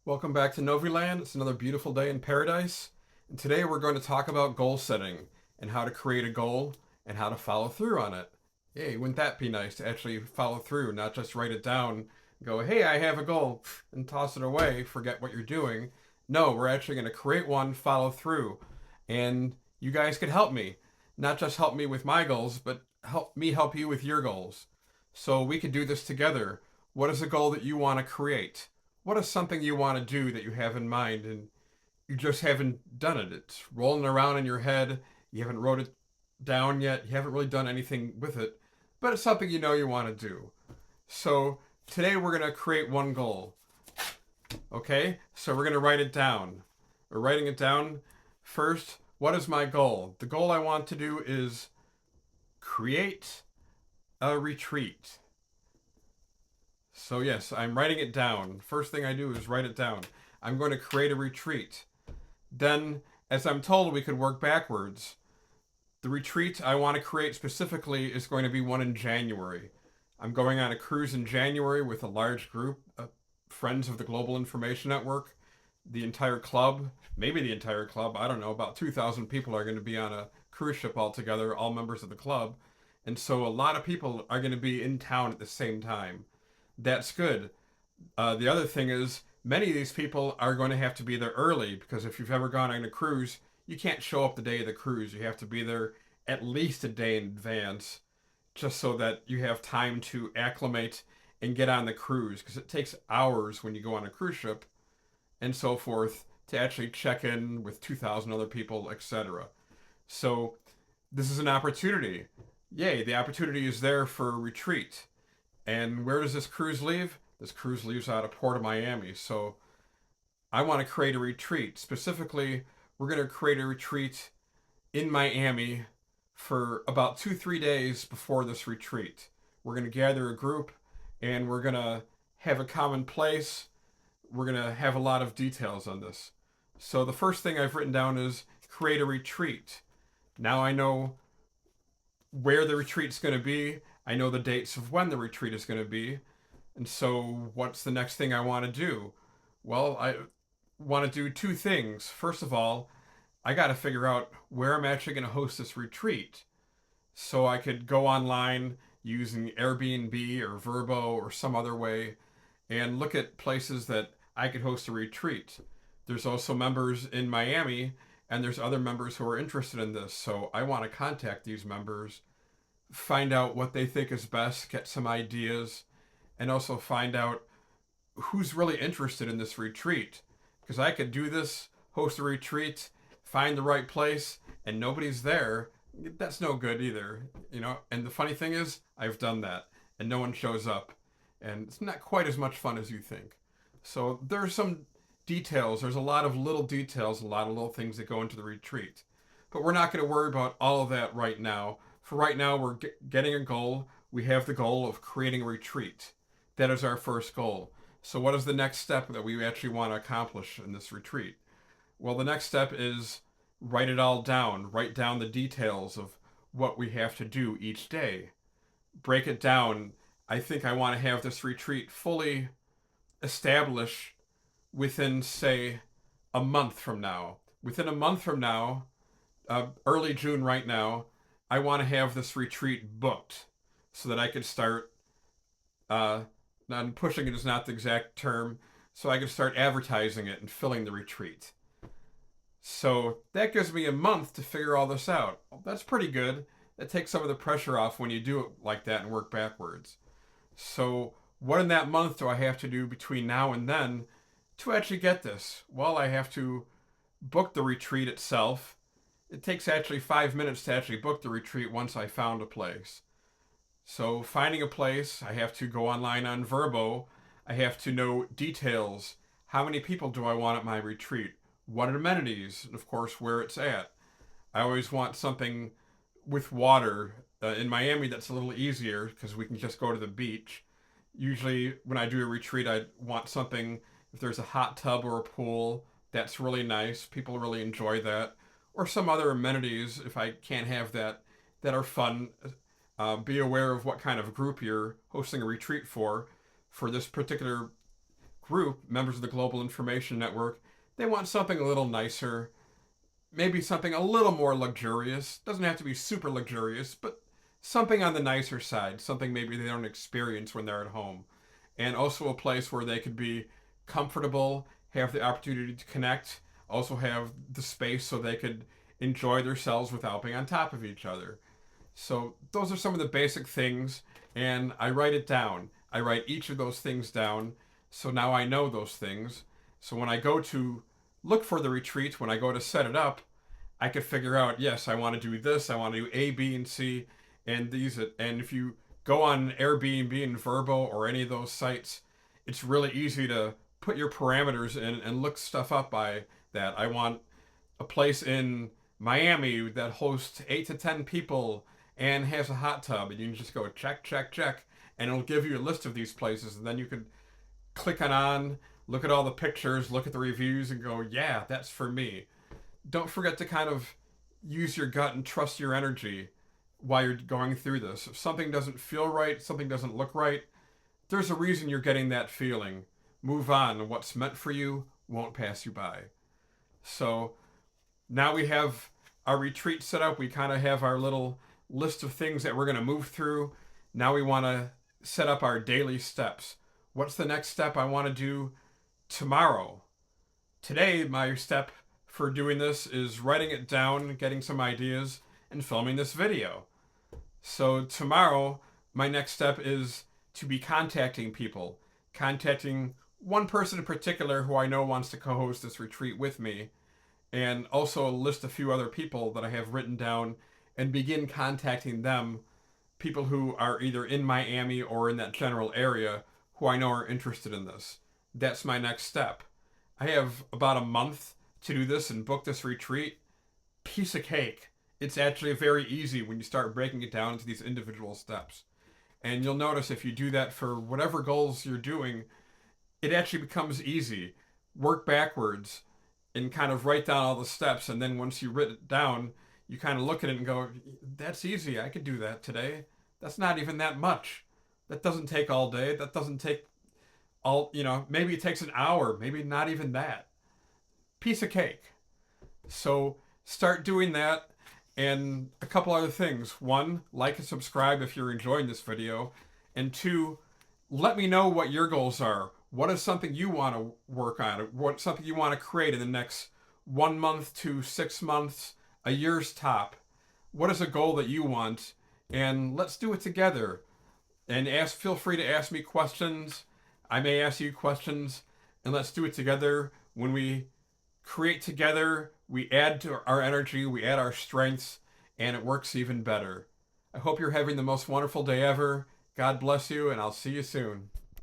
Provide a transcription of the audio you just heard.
Welcome back to Noviland. It's another beautiful day in paradise. And today we're going to talk about goal setting and how to create a goal and how to follow through on it. Yay, wouldn't that be nice to actually follow through, not just write it down, go, hey, I have a goal, and toss it away, forget what you're doing. No, we're actually going to create one, follow through. And you guys could help me. Not just help me with my goals, but help me help you with your goals. So we could do this together. What is a goal that you want to create? What is something you want to do that you have in mind and you just haven't done it? It's rolling around in your head. You haven't wrote it down yet. You haven't really done anything with it, but it's something you know you want to do. So today we're going to create one goal. Okay? So we're going to write it down. We're writing it down first. What is my goal? The goal I want to do is create a retreat. So yes, I'm writing it down. First thing I do is write it down. I'm going to create a retreat. Then, as I'm told, we could work backwards. The retreat I want to create specifically is going to be one in January. I'm going on a cruise in January with a large group of friends of the Global Information Network. The entire club, maybe the entire club, I don't know, about 2,000 people are going to be on a cruise ship altogether, all members of the club. And so a lot of people are going to be in town at the same time. That's good. The other thing is, many of these people are going to have to be there early because if you've ever gone on a cruise, you can't show up the day of the cruise. You have to be there at least a day in advance just so that you have time to acclimate and get on the cruise because it takes hours when you go on a cruise ship and so forth to actually check in with 2,000 other people, etc. So, this is an opportunity. Yay, the opportunity is there for a retreat. And where does this cruise leave? This cruise leaves out of Port of Miami. So I want to create a retreat. Specifically, we're going to create a retreat in Miami for about 2-3 days before this retreat. We're going to gather a group and we're going to have a common place. We're going to have a lot of details on this. So the first thing I've written down is create a retreat. Now I know where the retreat's going to be. I know the dates of when the retreat is going to be. And so, what's the next thing I want to do? Well, I want to do two things. First of all, I got to figure out where I'm actually going to host this retreat. So, I could go online using Airbnb or Vrbo or some other way and look at places that I could host a retreat. There's also members in Miami, and there's other members who are interested in this. So, I want to contact these members, find out what they think is best, get some ideas, and also find out who's really interested in this retreat. Because I could do this, host a retreat, find the right place, and nobody's there. That's no good either, you know. And the funny thing is, I've done that, and no one shows up, and it's not quite as much fun as you think. So there's some details. There's a lot of little details, a lot of little things that go into the retreat. But we're not going to worry about all of that right now. For right now, we're getting a goal. We have the goal of creating a retreat. That is our first goal. So, what is the next step that we actually want to accomplish in this retreat? Well, the next step is write it all down. Write down the details of what we have to do each day. Break it down. I think I want to have this retreat fully established within, say, a month from now. Within a month from now, early June right now, I want to have this retreat booked so that I could start. Pushing it is not the exact term, so I could start advertising it and filling the retreat. So that gives me a month to figure all this out. Well, that's pretty good. That takes some of the pressure off when you do it like that and work backwards. So, what in that month do I have to do between now and then to actually get this? Well, I have to book the retreat itself. It takes actually 5 minutes to actually book the retreat once I found a place. So, finding a place, I have to go online on Vrbo. I have to know details. How many people do I want at my retreat? What are amenities? And of course, where it's at. I always want something with water. In Miami, that's a little easier because we can just go to the beach. Usually, when I do a retreat, I want something, if there's a hot tub or a pool, that's really nice. People really enjoy that. Or some other amenities, if I can't have that, that are fun. Be aware of what kind of group you're hosting a retreat for. For this particular group, members of the Global Information Network, they want something a little nicer, maybe something a little more luxurious. Doesn't have to be super luxurious, but something on the nicer side, something maybe they don't experience when they're at home. And also a place where they could be comfortable, have the opportunity to connect, also have the space so they could enjoy themselves without being on top of each other. So those are some of the basic things, and I write it down. I write each of those things down, so now I know those things. So when I go to look for the retreat, when I go to set it up, I could figure out, yes, I want to do this, I want to do A, B, and C, and these. And if you go on Airbnb and Vrbo or any of those sites, it's really easy to put your parameters in and look stuff up by that. I want a place in Miami that hosts 8 to 10 people and has a hot tub, and you can just go check, check, check, and it'll give you a list of these places, and then you could click on, look at all the pictures, look at the reviews, and go, yeah, that's for me. Don't forget to kind of use your gut and trust your energy while you're going through this. If something doesn't feel right, something doesn't look right, there's a reason you're getting that feeling. Move on. What's meant for you won't pass you by. So now we have our retreat set up. We kind of have our little list of things that we're going to move through. Now we want to set up our daily steps. What's the next step I want to do tomorrow? Today, my step for doing this is writing it down, getting some ideas, and filming this video. So tomorrow, my next step is to be contacting people. Contacting one person in particular who I know wants to co-host this retreat with me, and also list a few other people that I have written down and begin contacting them, people who are either in Miami or in that general area who I know are interested in this. That's my next step. I have about a month to do this and book this retreat. Piece of cake. It's actually very easy when you start breaking it down into these individual steps. And you'll notice if you do that for whatever goals you're doing, it actually becomes easy. Work backwards and kind of write down all the steps, and then once you write it down, you kind of look at it and go, that's easy, I could do that today. That's not even that much. That doesn't take all day. That doesn't take all, maybe it takes an hour, maybe not even that. Piece of cake. So start doing that, and a couple other things. One, like and subscribe if you're enjoying this video. And two, let me know what your goals are. What is something you want to work on? What's something you want to create in the next 1 month to 6 months, a year's top? What is a goal that you want? And let's do it together. And feel free to ask me questions. I may ask you questions, and let's do it together. When we create together, we add to our energy, we add our strengths, and it works even better. I hope you're having the most wonderful day ever. God bless you, and I'll see you soon.